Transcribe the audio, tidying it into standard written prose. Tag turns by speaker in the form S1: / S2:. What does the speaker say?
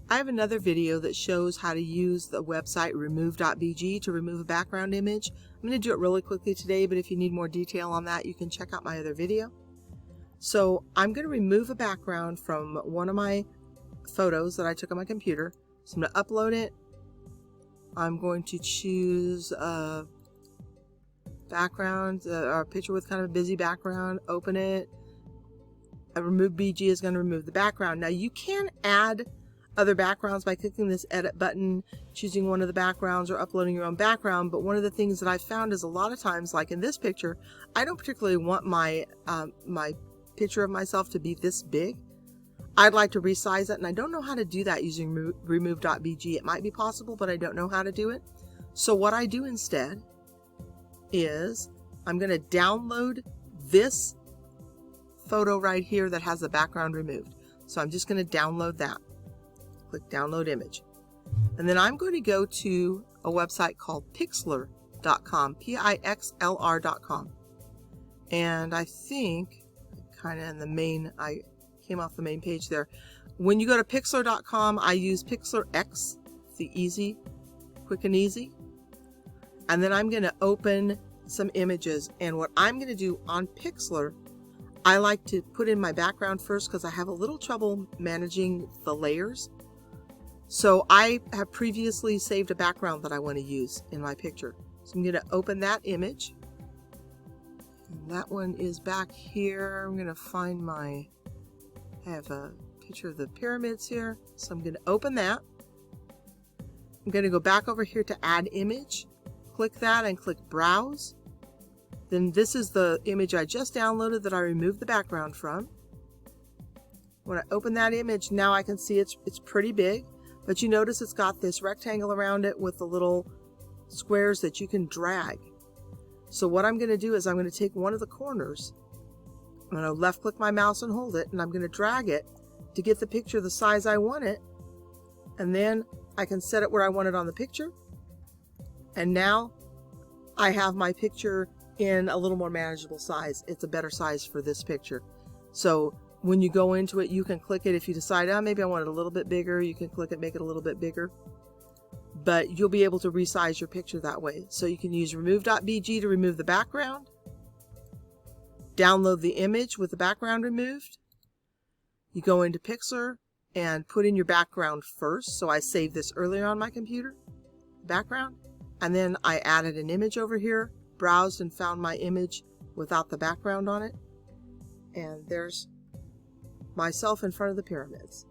S1: I have another video that shows how to use the website remove.bg to remove a background image. I'm going to do it really quickly today, but if you need more detail on that, you can check out my other video. So I'm going to remove a background from one of my photos that I took on my computer. So I'm going to upload it. I'm going to choose a background, or a picture with kind of a busy background, open it. Remove.bg is going to remove the background. Now you can add other backgrounds by clicking this edit button, choosing one of the backgrounds, or uploading your own background. But one of the things that I found is a lot of times, like in this picture, I don't particularly want my my picture of myself to be this big. I'd like to resize it, and I don't know how to do that using remove.bg. It might be possible, but I don't know how to do it. So what I do instead is I'm going to download this photo right here that has the background removed. So I'm just going to download that. Click download image. And then I'm going to go to a website called Pixlr.com, Pixlr.com. And I think kind of in the main, I came off the main page there. When you go to Pixlr.com, I use Pixlrx, the easy, quick and easy. And then I'm going to open some images. And what I'm going to do on Pixlr, I like to put in my background first because I have a little trouble managing the layers. So I have previously saved a background that I want to use in my picture. So I'm going to open that image. And that one is back here. I'm going to find I have a picture of the pyramids here. So I'm going to open that. I'm going to go back over here to add image. Click that and click browse. Then this is the image I just downloaded that I removed the background from. When I open that image, now I can see it's pretty big. But you notice it's got this rectangle around it with the little squares that you can drag. So what I'm going to do is I'm going to take one of the corners. I'm going to left click my mouse and hold it, and I'm going to drag it to get the picture the size I want it. And then I can set it where I want it on the picture. And now I have my picture in a little more manageable size. It's a better size for this picture. So when you go into it, you can click it. If you decide, oh, maybe I want it a little bit bigger, you can click it, make it a little bit bigger. But you'll be able to resize your picture that way. So you can use remove.bg to remove the background. Download the image with the background removed. You go into Pixlr and put in your background first. So I saved this earlier on my computer, background. And then I added an image over here, browsed and found my image without the background on it. And there's myself in front of the pyramids.